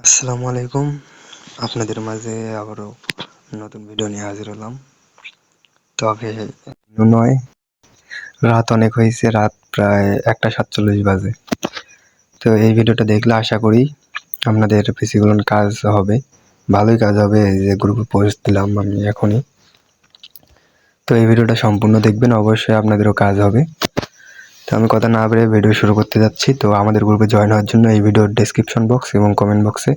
আসসালামু আলাইকুম। আপনাদের মাঝে আবারও নতুন ভিডিও নিয়ে হাজির হলাম। তবে নয়, রাত অনেক হয়েছে, রাত প্রায় 1:47 বাজে। তো এই ভিডিওটা দেখলে আশা করি আপনাদের বেশিগুলো কাজ হবে, ভালোই কাজ হবে। এই যে গ্রুপে পোস্ট দিলাম আমি এখনই, তো এই ভিডিওটা সম্পূর্ণ দেখবেন, অবশ্যই আপনাদেরও কাজ হবে। তো আমি কথা না বলে ভিডিও শুরু করতে যাচ্ছি। তো আমাদের গ্রুপে জয়েন হওয়ার জন্য এই ভিডিওর ডেসক্রিপশন বক্স এবং কমেন্ট বক্সে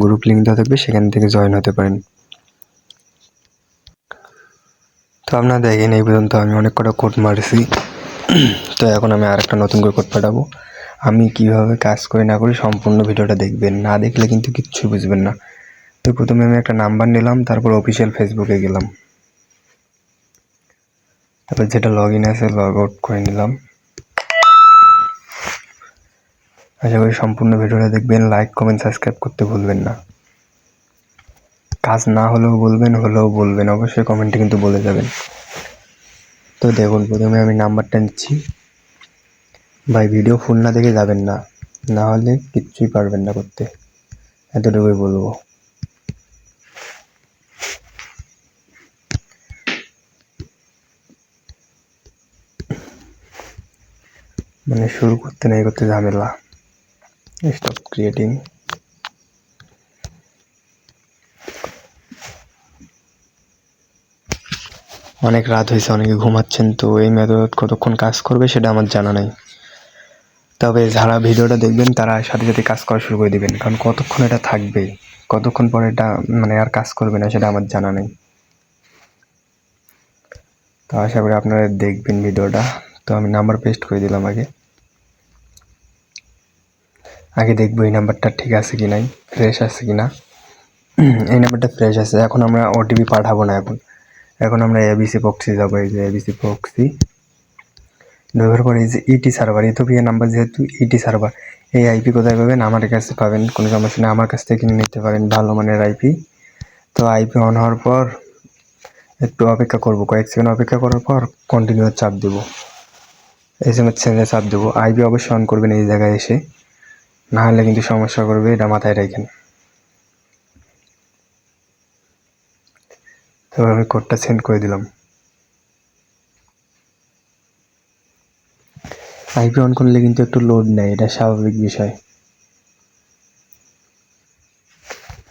গ্রুপ লিঙ্ক দেওয়া থাকবে, সেখান থেকে জয়েন হতে পারেন। তো আপনারা দেখেন, এই পর্যন্ত আমি অনেক কটা কোড মারছি। তো এখন আমি আরেকটা নতুন করে কোড পাঠাবো। আমি কিভাবে কাজ করি না করি সম্পূর্ণ ভিডিওটা দেখবেন, না দেখলে কিন্তু কিচ্ছু বুঝবেন না। তো প্রথমে আমি একটা নাম্বার নিলাম, তারপর অফিসিয়াল ফেসবুকে গেলাম, তারপর যেটা লগ ইন আছে লগ আউট করে নিলাম। আশা করি সম্পূর্ণ ভিডিওটা দেখবেন, লাইক কমেন্ট সাবস্ক্রাইব করতে ভুলবেন না। কাজ না হলেও বলবেন, হলেও বলবেন, অবশ্যই কমেন্টে কিন্তু বলে যাবেন। তো দেখুন, প্রথমে আমি নাম্বারটা নিচ্ছি। ভাই ভিডিও ফুল না দেখে যাবেন না, না হলে কিচ্ছুই পারবেন না করতে, এতটুকুই বলবো। মানে শুরু করতে নাই করতে ঝামেলা। Stop creating. অনেক রাত হয়েছে, অনেকে ঘুমাচ্ছেন, তো এই মেথড কতক্ষণ কাজ করবে সেটা আমার জানা নাই। তবে যারা ভিডিওটা দেখবেন তারা সাথে সাথে কাজ করা শুরু করে দিবেন, কারণ কতক্ষণ এটা থাকবে, কতক্ষণ পরে এটা মানে আর কাজ করবে না সেটা আমার জানা নেই। তো আশা করি আপনারা দেখবেন ভিডিওটা। তো আমি নাম্বার পেস্ট করে দিলাম। আগে দেখবো এই নাম্বারটা ঠিক আছে কি নাই, ফ্রেশ আছে কি না। এই নাম্বারটা ফ্রেশ আছে। এখন আমরা ওটিপি পাঠাবো না, এখন আমরা এবিসি প্রক্সি যাবো। এই যে এবিসি প্রক্সি ব্যবহার করে, এই যে ইটি সার্ভার, ইথিওপিয়া নাম্বার যেহেতু ইটি সার্ভার, এই আইপি কোথায় পাবেন? আমার কাছে পাবেন, কোনো সমস্যা নেই, আমার কাছ থেকে কিনে নিতে পারেন, ভালো মানের আইপি। তো আইপি অন হওয়ার পর একটু অপেক্ষা করবো, কয়েক সেকেন্ড অপেক্ষা করার পর কন্টিনিউ চাপ দেবো, এসএমএস চ্যানেলে চাপ দেবো। আইপি অবশ্যই অন করবেন এই জায়গায় এসে, না হলে কিন্তু সমস্যা করবে, এটা মাথায় রাখেন। তো আমি কোডটা সেন্ড করে দিলাম। আইপি অন করলে কিন্তু একটু লোড নেয়, এটা স্বাভাবিক বিষয়।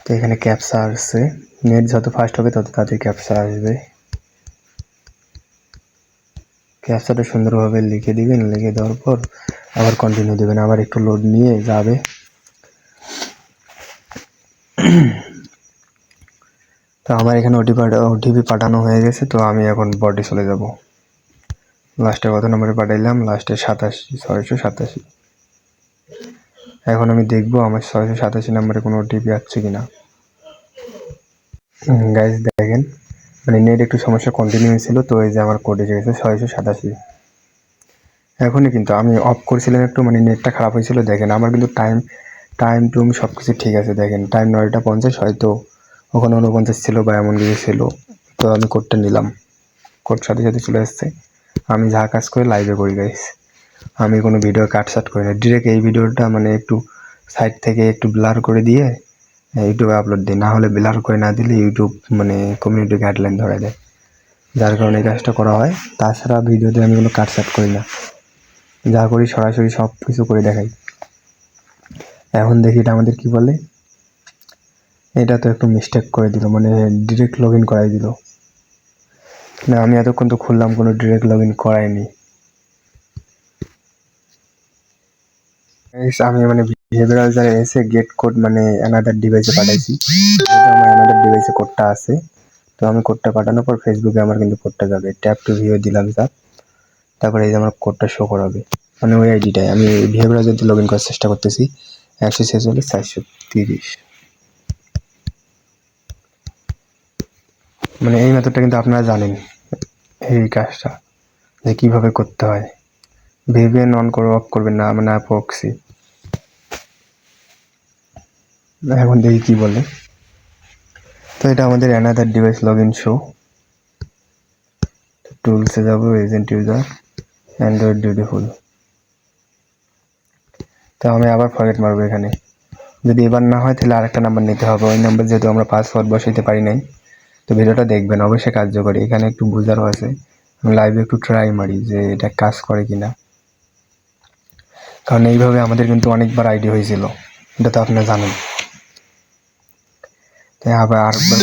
তো এখানে ক্যাপচা আসছে, নেট যত ফাস্ট হবে তত তাড়াতাড়ি ক্যাপচা আসবে। ক্যাপচাটা সুন্দরভাবে লিখে দিবেন, লিখে দেওয়ার পর আবার কন্টিনিউ দেবেন, আবার একটু লোড নিয়ে যাবে। তো আমার এখানে ওটিপি পাঠানো হয়ে গেছে। তো আমি এখন বডি চলে যাব। লাস্টে কত নম্বরে পাঠাইলাম? লাস্টে 687। এখন আমি দেখবো আমার 687 নম্বরে কোনো ওটিপি আসছে কিনা। গাইজ দেখেন, মানে নেট একটু সমস্যা কন্টিনিউ ছিল, তো এই যে আমার কোড এসে গেছে 687। এখনই কিন্তু আমি অফ করেছিলাম একটু, মানে নেটটা খারাপ হয়েছিল। দেখেন আমার কিন্তু টাইম টুম সব কিছু ঠিক আছে। দেখেন টাইম 9:50, হয়তো ওখানে 49 ছিল বা এমন কিছু ছিল। তো আমি কোডটা নিলাম, কোড সাথে সাথে চলে আসছে। আমি যা কাজ করে লাইভে করি গাইস, আমি কোনো ভিডিও কাটসাট করি না, ডিরেক্ট এই ভিডিওটা মানে একটু সাইড থেকে একটু ব্লার করে দিয়ে ইউটিউবে আপলোড দিই, না হলে ব্লার করে না দিলে ইউটিউব মানে কমিউনিটি গাইডলাইন ধরে দেয়, যার কারণে এই কাজটা করা হয়। তাছাড়া ভিডিওতে আমি কোনো কাটসাট করি না, যা করি সরাসরি সব কিছু করে দেখাই। এখন দেখি এটা আমাদের কি বলে। এটা তো একটু মিস্টেক করে দিল, মানে ডিরেক্ট লগ ইন করাই দিল। না আমি এতক্ষণ তো খুললাম, কোনো ডিরেক্ট লগ ইন করাইনি। আমি মানে বিহেভিয়ারাল জায়গায় এসে গেট কোড মানে অ্যানাদার ডিভাইসে পাঠাইছি, আমার অ্যানাদার ডিভাইসে কোডটা আছে। তো আমি কোডটা পাঠানোর পর ফেসবুকে আমার কিন্তু কোডটা যাবে, ট্যাপ টু ভিউ দিলাম স্যার, তারপরে এই যে আমার কোডটা শো করাবে, মানে ওই আইডিটাই আমি বিহেভিয়ারাল যদি লগ ইন করার চেষ্টা করতেছি। 146 430। মানে এই মেথডটা কিন্তু আপনারা জানেন, এই কাজটা যে কীভাবে করতে হয়। ভিপিএন অন করে অফ করবেন না, মানে প্রক্সি। এখন দেখি কি বলে। তো এটা আমাদের another device log in show, টুলসে যাবো, এজেন্ট ইউজার, অ্যান্ড্রয়েড বিউটিফুল। তো আমি আবার ফরগেট মারবো এখানে, যদি এবার না হয় তাহলে আরেকটা নাম্বার নিতে হবে। ওই নাম্বার যেহেতু আমরা পাসওয়ার্ড বসাইতে পারি নাই, তো ভিডিওটা দেখবেন অবশ্যই কার্যকরী। এখানে একটু বোঝারও আছে, আমি লাইভে একটু ট্রাই মারি যে এটা কাজ করে কিনা, কারণ এইভাবে আমাদের কিন্তু অনেকবার আইডি হয়েছিল, এটা তো আপনারা জানেন। তাই আবার আরেকবার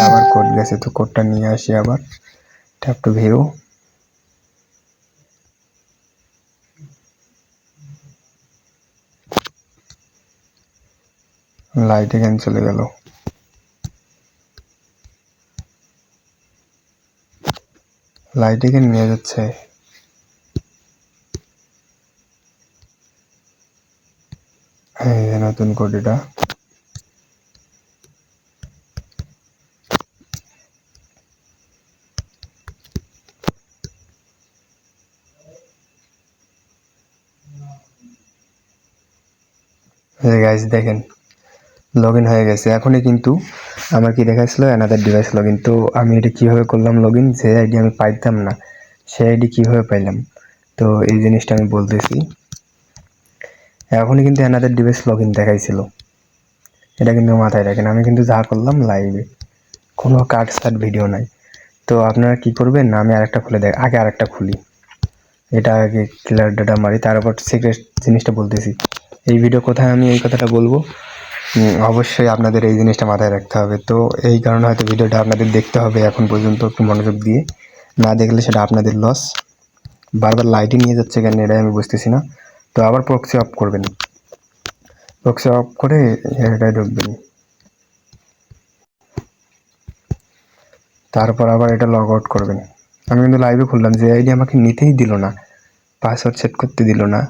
আবার কোড গেছে, তো কোডটা নিয়ে আসি আবার। ট্যাপ টু ভিউ, লাইট এখানে চলে গেল। লাইট এখানে নিয়ে যাচ্ছে, এই যে নতুন কোড এটা। গাইস দেখেন লগ ইন হয়ে গেছে। এখনই কিন্তু আমার কি দেখাচ্ছিল অ্যানাদার ডিভাইস লগ ইন। তো আমি এটা কীভাবে করলাম লগ ইন, যে আইডি আমি পাইতাম না সেই আইডি কীভাবে পাইলাম, তো এই জিনিসটা আমি বলতেছি। এখনই কিন্তু অ্যানাদার ডিভাইস লগ ইন দেখাইছিল, এটা কিন্তু মাথায় রাখেন। আমি কিন্তু যা করলাম লাইভে, কোনো কাট সাট ভিডিও নাই। তো আপনারা কি করবেন, আমি আরেকটা খুলে দেখ, আগে আরেকটা খুলি, এটা আগে ক্লিয়ার ডাটা মারি, তারপর সিক্রেট জিনিসটা বলতেছি। এই ভিডিও কোথায় আমি এই কথাটা বলবো, অবশ্যই আপনাদের এই জিনিসটা মাথায় রাখতে হবে। তো এই কারণে হয়তো ভিডিওটা আপনাদের দেখতে হবে এখন পর্যন্ত একটু মনোযোগ দিয়ে, না দেখলে সেটা আপনাদের লস। বারবার লাইটই নিয়ে যাচ্ছে কেন এটাই আমি বুঝতেছি না। তো আবার প্রক্সি অফ করবেন, প্রক্সি অফ করে এটাই ঢুকবেন, তারপর আবার এটা লগ আউট করবেন। আমি কিন্তু লাইভে খুললাম, যে আইডি আমাকে নিতেই দিল না, পাসওয়ার্ড সেট করতে দিল না।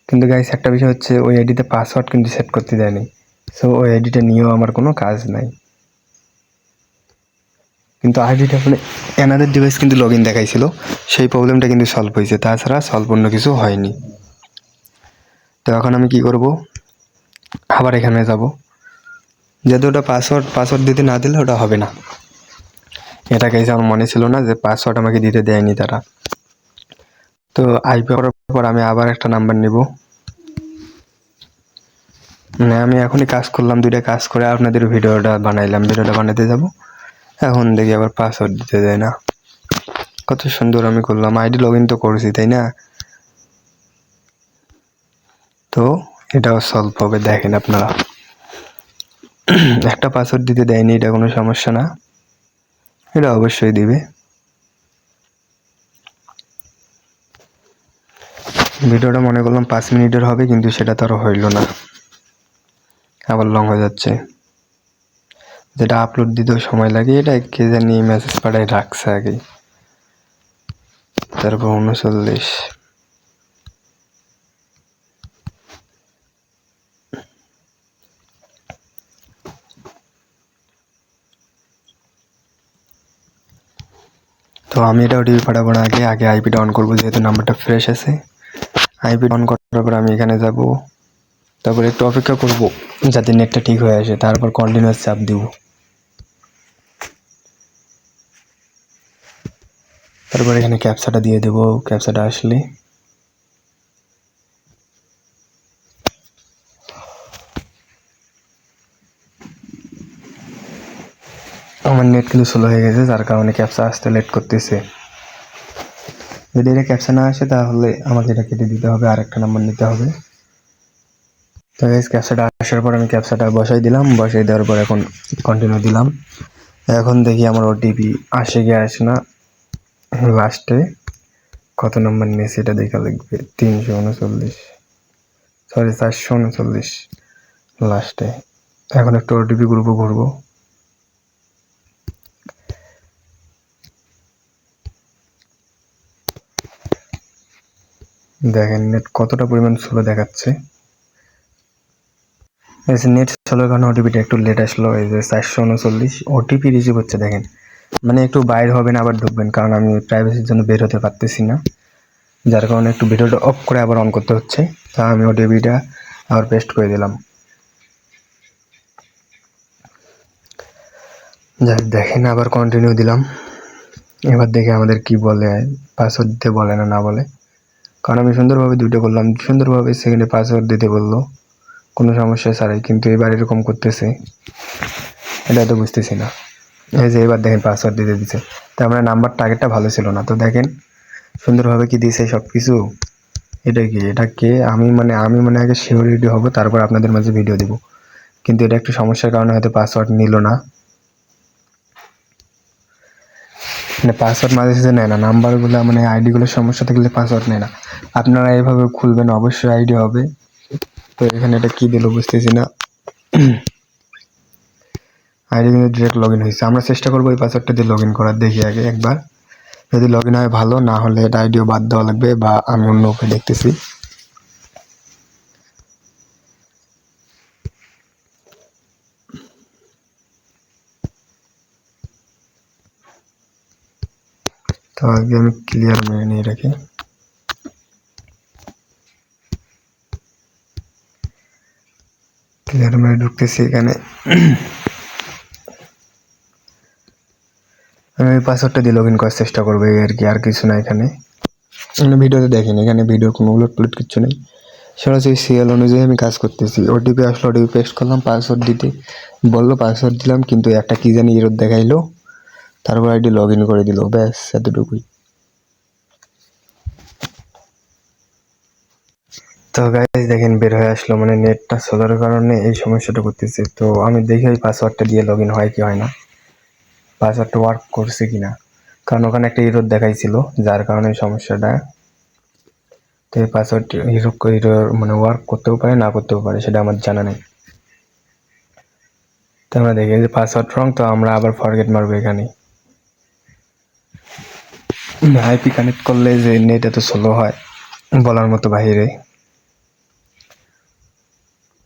কিন্তু গাইস একটা বিষয় হচ্ছে, ওই আইডিতে পাসওয়ার্ড কিন্তু সেট করতে দেয়নি, সো ওই আইডিটা নিয়েও আমার কোনো কাজ নাই। কিন্তু আইডিটা মানে অ্যানাদার ডিভাইস কিন্তু লগ ইন দেখাইছিল, সেই প্রবলেমটা কিন্তু সলভ হয়েছে, তাছাড়া সলভ অন্য কিছু হয়নি। তো এখন আমি কি করব, আবার এখানে যাব, যেহেতু ওটা পাসওয়ার্ড দিতে না দিলে ওটা হবে না। এটা গাইস আমার মনে ছিল না যে পাসওয়ার্ড আমাকে দিতে দেয়নি তারা। তো আইপি করার পর আমি আবার একটা নাম্বার নিব, মানে আমি এখনই কাজ করলাম, দুইটা কাজ করে আপনাদের ভিডিওটা বানাইলাম, ভিডিওটা বানাতে যাব। এখন দেখি আবার পাসওয়ার্ড দিতে দেয় না। কত সুন্দর আমি করলাম, আইডি লগ ইন তো করছি তাই না। তো এটাও সলভ হবে, দেখেন আপনারা। একটা পাসওয়ার্ড দিতে দেয়নি, এটা কোনো সমস্যা না, এটা অবশ্যই দিবে। ভিডিওটা মনে করলাম 5 মিনিটের হবে, কিন্তু সেটা তো আর হইল না, আবার লং হয়ে যাচ্ছে। যেটা আপলোড দিতেও সময় লাগে, এটা কে জানি মেসেজ পাঠাই রাখছে আগে। তারপর 39। তো আমি এটা ওটিপি পাঠাবো না, আগে আইপিটা অন করবো, যেহেতু নাম্বারটা ফ্রেশ আছে। আইপি অন করার পর আমি এখানে যাব, তারপর একটু অপেক্ষা করব যাতে নেটটা ঠিক হয়ে আসে, তারপর কন্টিনিউয়াস চাপ দিব। তারপর এখানে ক্যাপচাটা দিয়ে দেবো, ক্যাপচাটা আসলে আমার নেট কিন্তু স্লো হয়ে গেছে, যার কারণে ক্যাপচা আসতে লেট করতেছে। যদি এটা ক্যাপচা না আসে তাহলে আমাকে এটা কেটে দিতে হবে, আর একটা নাম্বার নিতে হবে। তো গাইস ক্যাপচাটা আসার পর আমি ক্যাপচাটা বসাই দিলাম, বসাই দেওয়ার পর এখন কন্টিনিউ দিলাম। এখন দেখি আমার ওটিপি আসে কি আসে না। লাস্টে কত নাম্বার নিয়েছে এটা দেখা লাগবে, 339, সরি 439 লাস্টে। এখন একটু ওটিপি গ্রুপে ঘুরবো, দেখেন নেট কতটা পরিমাণ স্লো দেখাচ্ছে। নেট স্লোর কারণে ওটিপিটা একটু লেট আসলো। এই যে 439 ওটিপি রিসিভ হচ্ছে, দেখেন মানে একটু বাইরে হবেন আবার ঢুকবেন, কারণ আমি প্রাইভেসির জন্য বের হতে পারতেছি না, যার কারণে একটু ভিডিওটা অফ করে আবার অন করতে হচ্ছে। তা আমি ওটিপিটা আবার পেস্ট করে দিলাম। যাই দেখেন আবার কন্টিনিউ দিলাম। এবার দেখে আমাদের কি বলে, পাসওয়ার্ড দিতে বলে না বলে, কারণ আমি সুন্দরভাবে দুটো করলাম, সুন্দরভাবে সেকেন্ডে পাসওয়ার্ড দিতে বললো কোনো সমস্যা ছাড়াই, কিন্তু এবার এরকম করতেছে, এটা তো বুঝতেছি না। এই যে এবার দেখেন পাসওয়ার্ড দিতে দিচ্ছে, তার মানে নাম্বার টার্গেটটা ভালো ছিল না। তো দেখেন সুন্দরভাবে কি দিয়েছে সব কিছু। এটা কি, এটা কে? আমি মানে আগে সিওরিটি হব, তারপর আপনাদের মাঝে ভিডিও দেব। কিন্তু এটা একটু সমস্যার কারণে হয়তো পাসওয়ার্ড নিল না, মানে পাসওয়ার্ড মাঝে সাঝে নেয় না নাম্বারগুলো, মানে আইডিগুলোর সমস্যা থাকলে পাসওয়ার্ড নেয় না। আপনারা এইভাবে খুলবেন, অবশ্যই আইডি হবে। তো এখানে এটা কি দিল বুঝতেছি না। আইডি কিন্তু ডিরেক্ট লগ ইন হয়েছে। আমরা চেষ্টা করবো এই পাসওয়ার্ডটা দিয়ে লগ ইন করার, দেখি আগে একবার। যদি লগ ইন হয় ভালো, না হলে এটা আইডিও বাদ দেওয়া লাগবে, বা আমি অন্য উপায় দেখতেছি। তো আগে আমি ক্লিয়ার মেরে নিয়ে রাখি। ক্লিয়ার মেরে ঢুকতেছি এখানে। আমি এই পাসওয়ার্ডটা দিয়ে লগ ইন করার চেষ্টা করবো, এই আর কি, আর কিছু না। এখানে ভিডিওতে দেখেন, এখানে ভিডিও কোনো উলট পুলট কিচ্ছু নেই, সরাসরি সিএল অনুযায়ী আমি কাজ করতেছি। ওটিপি আসলো, ওটিপি পেস্ট করলাম, পাসওয়ার্ড দিতে বললো, পাসওয়ার্ড দিলাম, কিন্তু একটা কি জানি এরর দেখাইলো, তারপর আইডি লগ ইন করে দিল, ব্যাস এতটুকুই। তো গাইস দেখেন বের হয়ে আসলো, মানে নেটটা চলার কারণে এই সমস্যাটা করতেছে। তো আমি দেখি ওই পাসওয়ার্ডটা দিয়ে লগ ইন হয় কি হয় না, পাসওয়ার্ডটা ওয়ার্ক করছে কিনা, কারণ ওখানে একটা এরর দেখাইছিল, যার কারণে সমস্যাটা। তো এই পাসওয়ার্ড এরর মানে ওয়ার্ক করতেও পারে, না করতেও পারে, সেটা আমার জানা নেই। তো আমরা দেখি যে পাসওয়ার্ড রং, তো আমরা আবার ফরগেট মারবো এখানে। আইপি কানেক্ট করলে যে নেট এত স্লো হয় বলার মতো বাহিরে।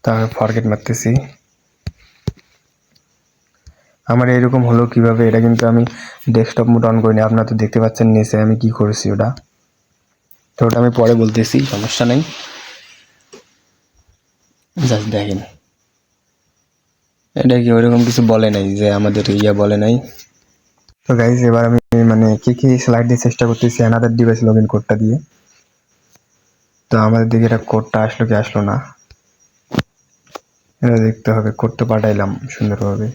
তা আমি ফরগেট মারতেছি। আমার এরকম হলো কিভাবে, এটা কিন্তু আমি ডেস্কটপ মোড অন করিনি, আপনারা তো দেখতে পাচ্ছেন নিচে আমি কি করেছি ওটা। তো ওটা আমি পরে বলতেছি, সমস্যা নেই, জাস্ট দেখেন। এটা কি ওইরকম কিছু বলে নাই, যে আমাদের বলে নাই। তো গাইজ এবার আমি মানে কি স্লাইড দিয়ে চেষ্টা করতেছি অ্যানাদার ডিভাইস লগ ইন কোডটা দিয়ে। তো আমাদের দিকে এটা কোডটা আসলো কি আসলো না, এটা দেখতে হবে। কোডটা পাঠাইলাম সুন্দরভাবে,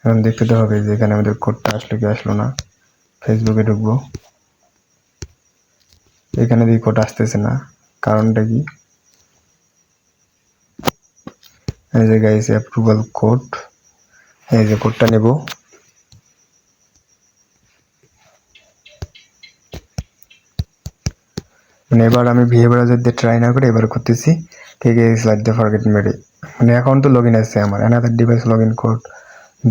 এখন দেখতে হবে যে এখানে আমাদের কোডটা আসলো কি আসলো না। ফেসবুকে ঢুকবো, এখানে দিয়ে কোড আসতেছে না, কারণটা কি? এই যে গাইস অ্যাপ্রুভাল কোড, এই যে কোডটা নেব। মানে এবার আমি ভিএ ব্রাউজার দিয়ে ট্রাই না করে এবার করতেছি কে স্লাইড দিয়ে ফরগেট মেরে, মানে অ্যাকাউন্ট তো লগ ইন আসছে আমার, another device log in code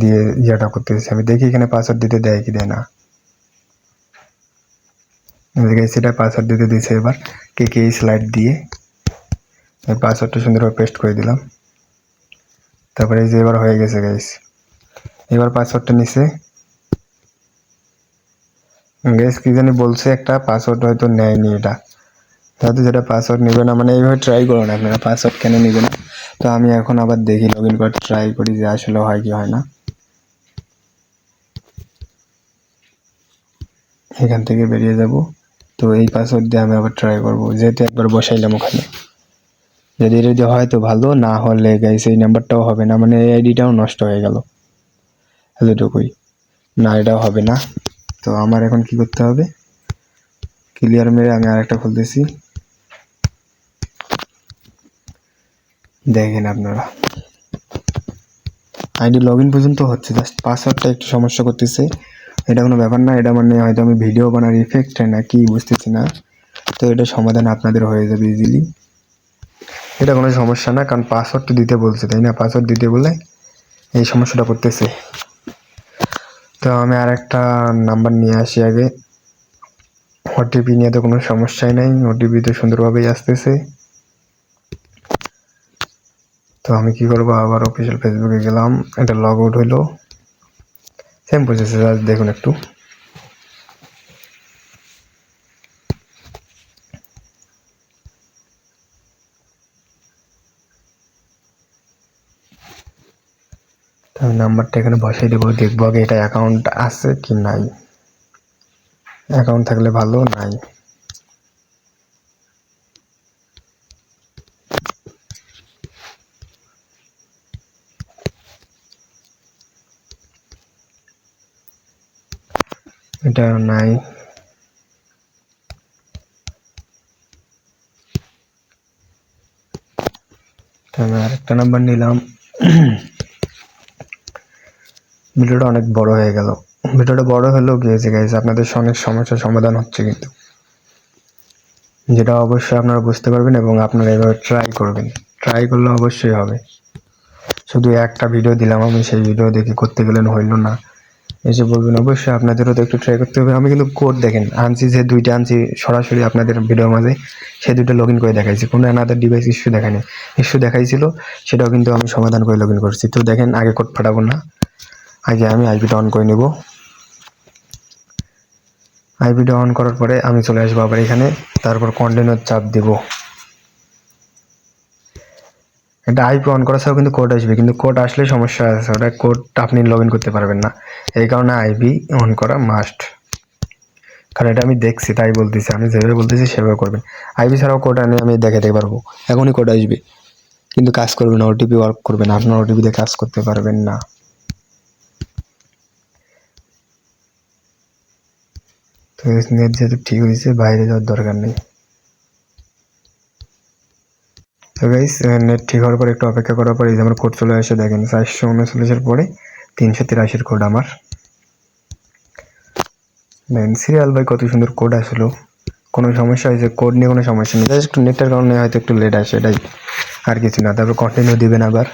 দিয়ে ইয়াটা করতেছি। আমি দেখি এখানে পাসওয়ার্ড দিতে দেয় কি দেয় না। সেটা পাসওয়ার্ড দিতে দিয়েছে, এবার কে স্লাইড দিয়ে পাসওয়ার্ডটা সুন্দরভাবে পেস্ট করে দিলাম। তারপরে এই যে এবার হয়ে গেছে গাইস, এবার পাসওয়ার্ডটা নিছে গাইস, কি জানি বলছে একটা পাসওয়ার্ড হয়তো নেয়নি, এটা হয়তো যেটা পাসওয়ার্ড নেবে না, মানে এইভাবে ট্রাই করো না আপনারা, পাসওয়ার্ড কেন নেবে না। তো আমি এখন আবার দেখি লগ ইন করে ট্রাই করি যে আসলে হয় কি হয় না। এখান থেকে বেরিয়ে যাব। তো এই পাসওয়ার্ড দিয়ে আমি আবার ট্রাই করব, যেহেতু একবার বসাইলাম ওখানে। যদি হয় তো ভালো, না হলে গাইস এই নাম্বারটাও হবে না, মানে এই আইডিটাও নষ্ট হয়ে গেল, এতটুকুই। না এটাও হবে না। তো আমার এখন কি করতে হবে, ক্লিয়ার মেরে আমি আরেকটা খুলতেছি। দেখেন আপনারা আইডি লগ ইন পর্যন্ত হচ্ছে, জাস্ট পাসওয়ার্ডটা একটু সমস্যা করতেছে। এটা কোনো ব্যাপার না, এটা মানে হয়তো আমি ভিডিও বানার ইফেক্ট না কি বুঝতেছি না। তো এটা সমাধান আপনাদের হয়ে যাবে ইজিলি, এটা কোনো সমস্যা না, কারণ পাসওয়ার্ডটা দিতে বলছে, তাই না? পাসওয়ার্ড দিতে বলে এই সমস্যাটা করতেছে। তো আমি আর একটা নাম্বার নিয়ে আসি আগে। ওটিপি নিয়ে তো কোনো সমস্যাই নাই, ওটিপি তো সুন্দরভাবেই আসতেছে। তো আমি কি করবো, আবার অফিসিয়াল ফেসবুকে গেলাম, এটা লগ আউট হইলো, সেম প্রসেস, দেখুন একটু। আমি নাম্বারটা এখানে বসাই দেবো, দেখবো আগে এটা অ্যাকাউন্ট আছে কি নাই। অ্যাকাউন্ট থাকলে ভালো, নাই। এটা নাই, আমি আরেকটা নাম্বার নিলাম। ভিডিওটা অনেক বড় হয়ে গেল। ভিডিওটা বড় হলেও গিয়েছে গাইস, আপনাদের অনেক সমস্যার সমাধান হচ্ছে কিন্তু, যেটা অবশ্যই আপনারা বুঝতে পারবেন এবং আপনারা এভাবে ট্রাই করবেন। ট্রাই করলে অবশ্যই হবে। শুধু একটা ভিডিও দিলাম আমি, সেই ভিডিও দেখে করতে গেলেন হইল না, এসে বলবেন। অবশ্যই আপনাদেরও তো একটু ট্রাই করতে হবে। আমি কিন্তু কোড দেখেন আনছি, যে দুইটা আনছি সরাসরি আপনাদের ভিডিওর মাঝে, সেই দুটো লগ ইন করে দেখাইছি, কোনো অ্যানাদার ডিভাইস ইস্যু দেখায়নি। ইস্যু দেখাইছিল, সেটাও কিন্তু আমি সমাধান করে লগ ইন করছি। তো দেখেন, আগে কোড পাঠাবো না, আগে আমি আইপিটা অন করে নেব। আইপিটা অন করার পরে আমি চলে আসবো আবার এখানে, তারপর কন্টিনিউ চাপ দিব। এটা আইপি অন করা ছাড়াও কিন্তু কোড আসবে, কিন্তু কোড আসলে সমস্যা আছে, ওটা কোড আপনি লগ ইন করতে পারবেন না। এই কারণে আইপি অন করা মাস্ট, কারণ এটা আমি দেখছি তাই বলতেছি। আমি যেভাবে বলতেছি সেভাবে করবেন। আইপি ছাড়াও কোড আনে আমি দেখাতে পারবো, এখনই কোড আসবে, কিন্তু কাজ করবে না, ওটিপি ওয়ার্ক করবে না, আপনার ওটিপি দিয়ে কাজ করতে পারবেন না। তো নেট যেহেতু ঠিক হয়েছে, বাইরে যাওয়ার দরকার নেই। তো গাইস, নেট ঠিক হওয়ার পর একটু অপেক্ষা করার পরে আমার কোড চলে আসে, দেখেন 439-এর পরে 383-এর কোড আমার। দেখেন সিরিয়াল ভাই, কত সুন্দর কোড আসলো। কোনো সমস্যা হয়েছে? কোড নিয়ে কোনো সমস্যা নেই, জাস্ট একটু নেটের কারণে হয়তো একটু লেট আসে, এটাই, আর কিছু না। তারপর কন্টিনিউ দিবেন আবার।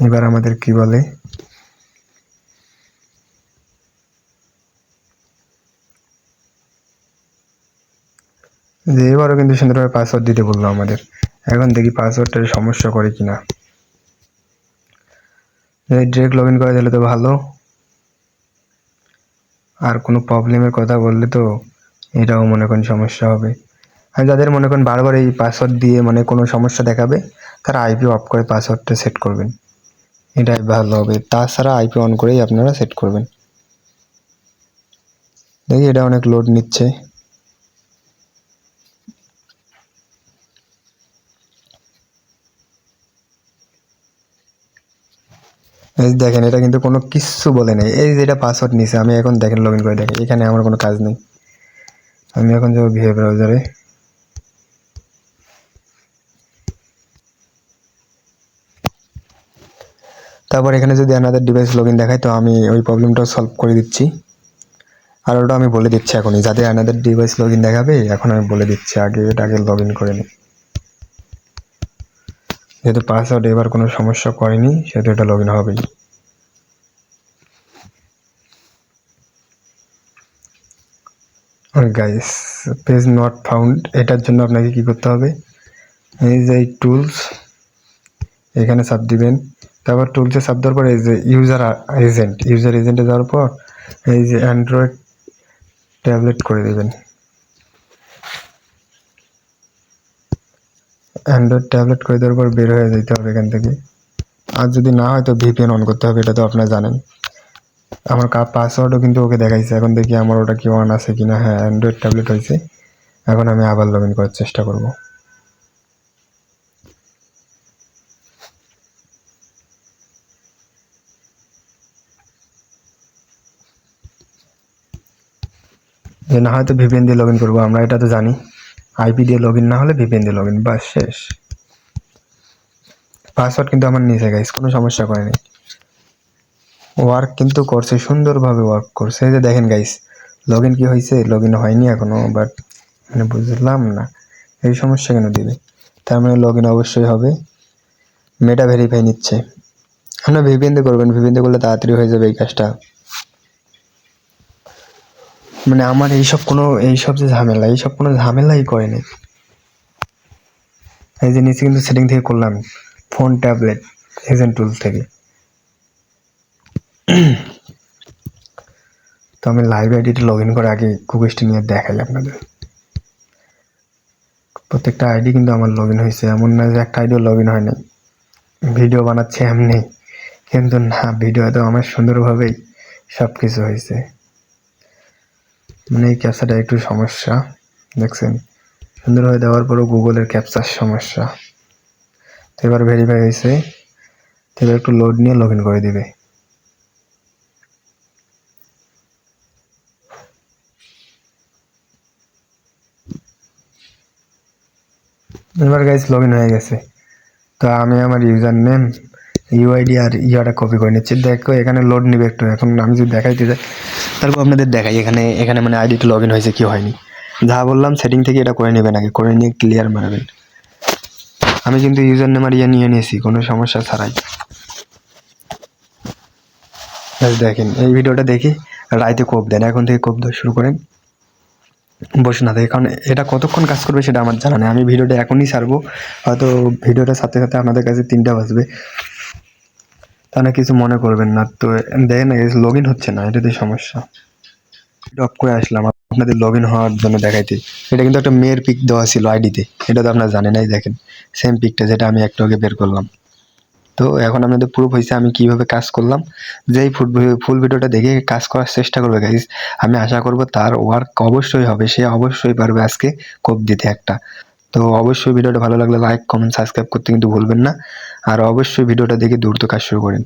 এবার আমাদের কি বলে, যে এবারও কিন্তু সুন্দরভাবে পাসওয়ার্ড দিতে বললো আমাদের। এখন দেখি পাসওয়ার্ডটার সমস্যা করে কিনা। ডিরেক্ট লগ ইন করে দিলে তো ভালো, আর কোনো প্রবলেমের কথা বললে তো এটাও মনে করেন সমস্যা হবে। আর যাদের মনে করেন বারবার এই পাসওয়ার্ড দিয়ে মানে কোনো সমস্যা দেখাবে, তারা আইপি অফ করে পাসওয়ার্ডটা সেট করবেন, এটাই ভালো হবে। তাছাড়া আইপি অন করেই আপনারা সেট করবেন। দেখি এটা অনেক লোড নিচ্ছে। এই দেখেন, এটা কিন্তু কোনো কিছু বলে নেই, এই যে এটা পাসওয়ার্ড নিছে। আমি এখন দেখেন লগ ইন করে দেখেন, এখানে আমার কোনো কাজ নেই। আমি এখন যাবো ভিএ ব্রাউজারে। তারপর এখানে যদি অ্যানাদার ডিভাইস লগ ইন দেখায়, তো আমি ওই প্রবলেমটাও সলভ করে দিচ্ছি। আর ওটা আমি বলে দিচ্ছি এখনই, যাদের অ্যানাদার ডিভাইস লগ ইন দেখাবে এখন আমি বলে দিচ্ছি, আগে লগ ইন করে নিই। যেহেতু পাসওয়ার্ড এবার কোনো সমস্যা করেনি, সেহেতু এটা লগ ইন হবেই। গাইস, পেজ নট ফাউন্ড, এটার জন্য আপনাকে কি করতে হবে, এই যে টুলস, এখানে চাপ দিবেন। তারপর টুলসে চাপ দেওয়ার পর এই যে ইউজার এজেন্টে যাওয়ার পর এই যে অ্যান্ড্রয়েড ট্যাবলেট করে দেবেন। অ্যান্ড্রয়েড ট্যাবলেট করে দেওয়ার পর বের হয়ে যেতে হবে এখান থেকে। আর যদি না হয় তো ভিপিএন অন করতে হবে, এটা তো আপনারা জানেন। আমার পাসওয়ার্ডও কিন্তু ওকে দেখাইছে, এখন দেখি আমার ওটা কি অন আছে কিনা। হ্যাঁ, অ্যান্ড্রয়েড ট্যাবলেট হয়েছে। এখন আমি আবার লগ ইন করার চেষ্টা করব। যে না হয়তো ভিপিএন দিয়ে লগ ইন করবো, আমরা এটা তো জানি। আইপি দিয়ে লগ ইন না হলে ভিপিএন দিয়ে লগ ইন, বাস শেষ। পাসওয়ার্ড কিন্তু আমার নিচে গাইস, কোনো সমস্যা করেনি। ওয়ার্ক কিন্তু করছে, সুন্দরভাবে ওয়ার্ক করছে। এই যে দেখেন গাইস, লগ ইন কি হয়েছে, লগ ইন হয়নি এখনো, বাট মানে বুঝলাম না এই সমস্যা কেন দিবে। তার মানে লগ ইন অবশ্যই হবে। মেটা ভেরিফাই নিচ্ছে, আপনার ভিপিএন দিয়ে করবেন, ভিপিএন দিয়ে করলে তাড়াতাড়ি হয়ে যাবে এই কাজটা। মানে আমার এইসব যে ঝামেলা, এইসব কোনো ঝামেলাই করেনি। এই যে নিচে কিন্তু সেটিং থেকে করলাম, ফোন ট্যাবলেট এজেন্ট টুল থেকে। তো আমি লাইভ আইডিতে লগ ইন করে আগে কুকিজটি নিয়ে দেখাই আপনাদের। প্রত্যেকটা আইডি কিন্তু আমার লগ ইন হয়েছে, এমন না যে একটা আইডিও লগ ইন হয় নাই। ভিডিও বানাচ্ছে এমনি, কিন্তু না, ভিডিও তো আমার সুন্দরভাবেই সব কিছু হয়েছে। মানে এই ক্যাপচাটা একটু সমস্যা, দেখছেন, সুন্দরভাবে দেওয়ার পরও গুগলের ক্যাপচার সমস্যা। তো এবার ভেরিফাই হয়েছে। তাহলে একটু লোড নিয়ে লগ ইন করে দিবে। এবার গাইস লগ ইন হয়ে গেছে। তো আমি আমার ইউজার নেম ইউআইডি আর ইয়াটা কপি করে নিচ্ছি। দেখো এখানে লোড নিবে একটু। এখন আমি যদি দেখাইতে যাই তারপর আপনাদের দেখাই এখানে মানে আইডিটা লগ ইন হয়েছে কি হয়নি। যা বললাম সেটিং থেকে এটা করে নেবেন, আগে করে নিয়ে ক্লিয়ার মারবেন। আমি কিন্তু ইউজার নেম আর ইয়ে নিয়ে নিয়েছি কোনো সমস্যা ছাড়াই। দেখেন এই ভিডিওটা দেখি রাইতে কোপ দেন, এখন থেকে কোপ দেওয়া শুরু করেন, বসে না থাকে। কারণ এটা কতক্ষণ কাজ করবে সেটা আমার জানা নেই। আমি ভিডিওটা এখনই ছাড়বো, হয়তো ভিডিওটা সাথে সাথে আপনাদের কাছে 3টা বাজবে, তাহলে কিছু মনে করবেন না। তো দেখেন লগ ইন হচ্ছে না, এটাতে সমস্যা। অফ করে আসলাম আপনাদের লগ ইন হওয়ার জন্য দেখাইতে। এটা কিন্তু একটা মেয়ের পিক দেওয়া ছিল আইডিতে, এটা তো আপনারা জানেন। এই দেখেন সেম পিকটা যেটা আমি একটু আগে বের করলাম। তো এখন আপনাদের প্রুফ হয়েছে আমি কিভাবে কাজ করলাম। যেই ফুল ভিডিওটা দেখে কাজ করার চেষ্টা করবে গাইজ, আমি আশা করব তার ওয়ার্ক অবশ্যই হবে, সে অবশ্যই পারবে আজকে কোপ দিতে একটা। তো অবশ্যই ভিডিওটা ভালো লাগলে লাইক কমেন্ট সাবস্ক্রাইব করতে কিন্তু ভুলবেন না। আর অবশ্যই ভিডিওটা দেখে দ্রুত কাজ শুরু করেন।